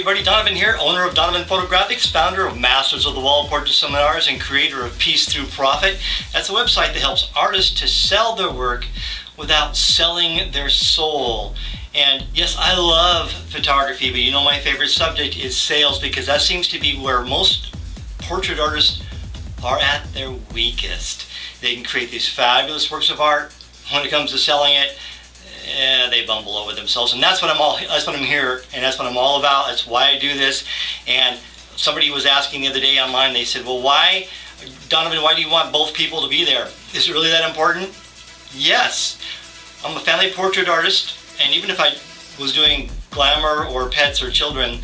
everybody, Donovan here, owner of Donovan Photographics, founder of Masters of the Wall Portrait Seminars, and creator of Peace Through Profit. That's a website that helps artists to sell their work without selling their soul. And yes, I love photography, but you know my favorite subject is sales, because that seems to be where most portrait artists are at their weakest. They can create these fabulous works of art. When it comes to selling it, they bumble over themselves, and that's what I'm here, and that's what I'm all about. That's why I do this. And somebody was asking the other day online, they said, well, why, Donovan, why do you want both people to be there? Is it really that important? Yes. I'm a family portrait artist, and even if I was doing glamour or pets or children,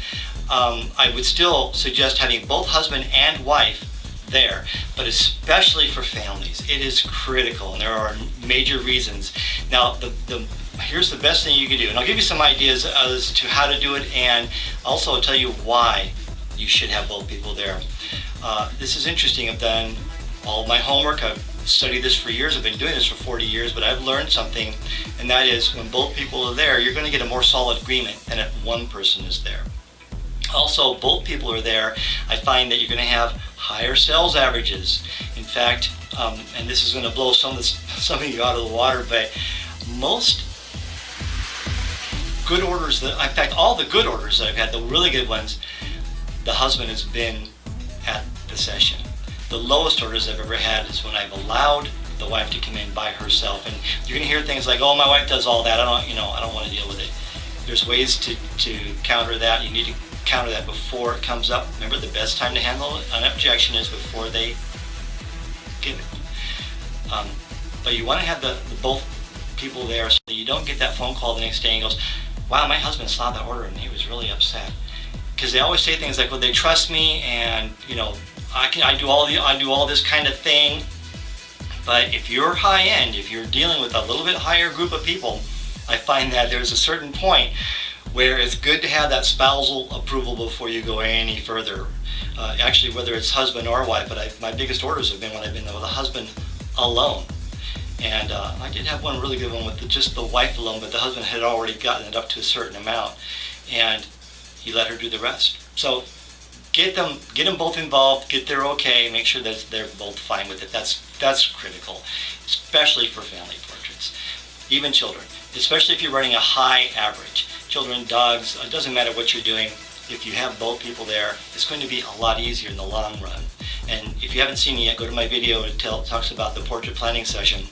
I would still suggest having both husband and wife there, but especially for families. It is critical, and there are major reasons. Now, here's the best thing you can do, and I'll give you some ideas as to how to do it, and also I'll tell you why you should have both people there. This is interesting. I've done all my homework. I've studied this for years. I've been doing this for 40 years, but I've learned something, and that is when both people are there, you're going to get a more solid agreement than if one person is there. Also, both people are there, I find that you're going to have higher sales averages. In fact, and this is going to blow some of you out of the water, but most good orders in fact, all the good orders that I've had, the really good ones, the husband has been at the session. The lowest orders I've ever had is when I've allowed the wife to come in by herself, and you're going to hear things like, "Oh, my wife does all that. I don't want to deal with it." There's ways to counter that. You need to counter that before it comes up. Remember, the best time to handle an objection is before they give it. But you want to have the both people there so that you don't get that phone call the next day and goes, "Wow, my husband saw that order and he was really upset." Because they always say things like, "Well, they trust me, and I do all this kind of thing." But if you're high end, if you're dealing with a little bit higher group of people, I find that there's a certain point where it's good to have that spousal approval before you go any further. Actually, whether it's husband or wife, but my biggest orders have been when I've been with a husband alone. And I did have one really good one with just the wife alone, but the husband had already gotten it up to a certain amount, and he let her do the rest. So get them both involved, get their okay, make sure that they're both fine with it. That's critical, especially for family portraits, even children, especially if you're running a high average. Children, dogs, it doesn't matter what you're doing. If you have both people there, it's going to be a lot easier in the long run. And if you haven't seen it yet, go to my video. It talks about the portrait planning session,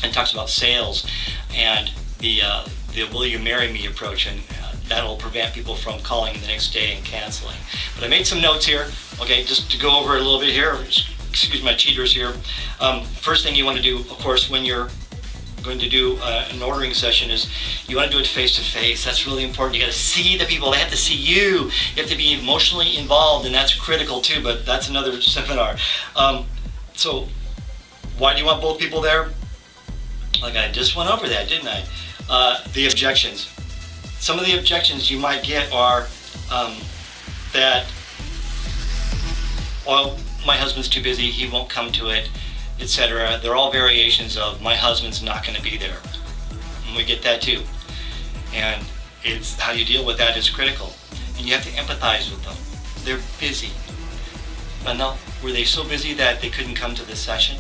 and talks about sales and the will you marry me approach, and that'll prevent people from calling the next day and canceling. But I made some notes here, okay, just to go over a little bit here. Excuse my cheaters here. First thing you want to do, of course, when you're going to do an ordering session, is you want to do it face to face. That's really important. You got to see the people. They have to see you. You have to be emotionally involved, and that's critical too, but that's another seminar. So why do you want both people there? Like, I just went over that, didn't I? The objections. Some of the objections you might get are that, well, my husband's too busy, he won't come to it, etc. They're all variations of my husband's not going to be there. And we get that too. And it's how you deal with that is critical. And you have to empathize with them. They're busy. But no, were they so busy that they couldn't come to the session?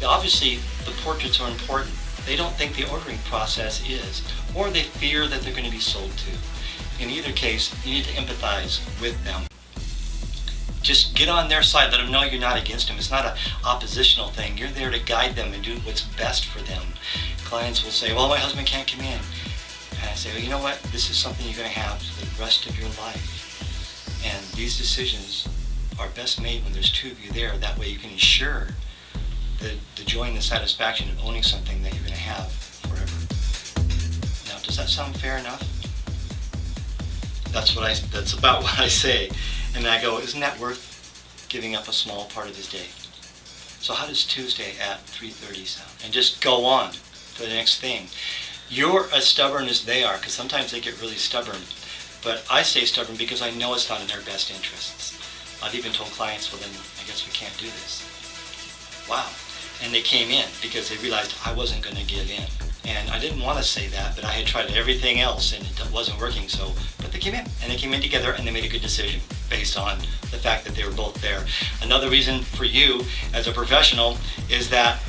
Obviously, the portraits are important. They don't think the ordering process is, or they fear that they're going to be sold to. In either case, you need to empathize with them. Just get on their side. Let them know you're not against them. It's not an oppositional thing. You're there to guide them and do what's best for them. Clients will say, "Well, my husband can't come in." And I say, "Well, you know what? This is something you're going to have for the rest of your life. And these decisions are best made when there's two of you there. That way you can ensure the joy and the satisfaction of owning something that you're going to have forever." Now, does that sound fair enough? That's about what I say. And I go, isn't that worth giving up a small part of his day? So how does Tuesday at 3:30 sound? And just go on to the next thing. You're as stubborn as they are, because sometimes they get really stubborn. But I stay stubborn because I know it's not in their best interests. I've even told clients, "Well, then I guess we can't do this." Wow. And they came in because they realized I wasn't going to give in. And I didn't want to say that, but I had tried everything else and it wasn't working. So, but they came in, and they came in together, and they made a good decision based on the fact that they were both there. Another reason for you as a professional is that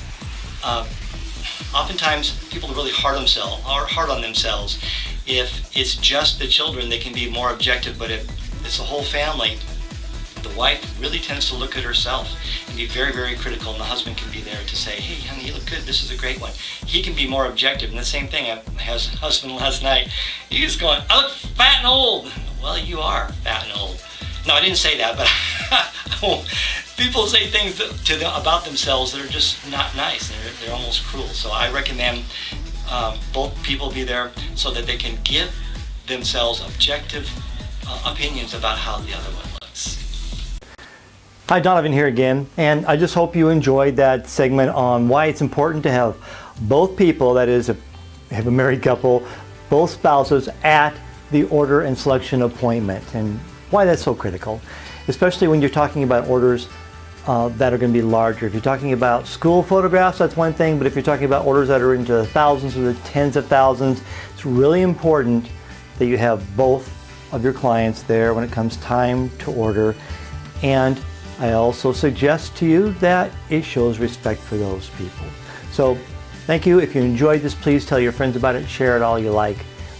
oftentimes people are really hard on themselves. If it's just the children, they can be more objective, but if it's the whole family, the wife really tends to look at herself and be very, very critical, and the husband can be there to say, hey, honey, you look good, this is a great one. He can be more objective, and the same thing, I had a husband last night, he was going, I look fat and old. Well, you are fat and old. No, I didn't say that, but people say things about themselves that are just not nice, and they're almost cruel. So I recommend both people be there so that they can give themselves objective opinions about how the other one looks. Hi, Donovan here again, and I just hope you enjoyed that segment on why it's important to have both people, that is, if you have a married couple, both spouses at the order and selection appointment, and why that's so critical, especially when you're talking about orders that are going to be larger. If you're talking about school photographs, that's one thing, but if you're talking about orders that are into the thousands or the tens of thousands, it's really important that you have both of your clients there when it comes time to order. And I also suggest to you that it shows respect for those people. So thank you. If you enjoyed this, please tell your friends about it, share it all you like.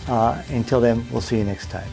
Until then, we'll see you next time.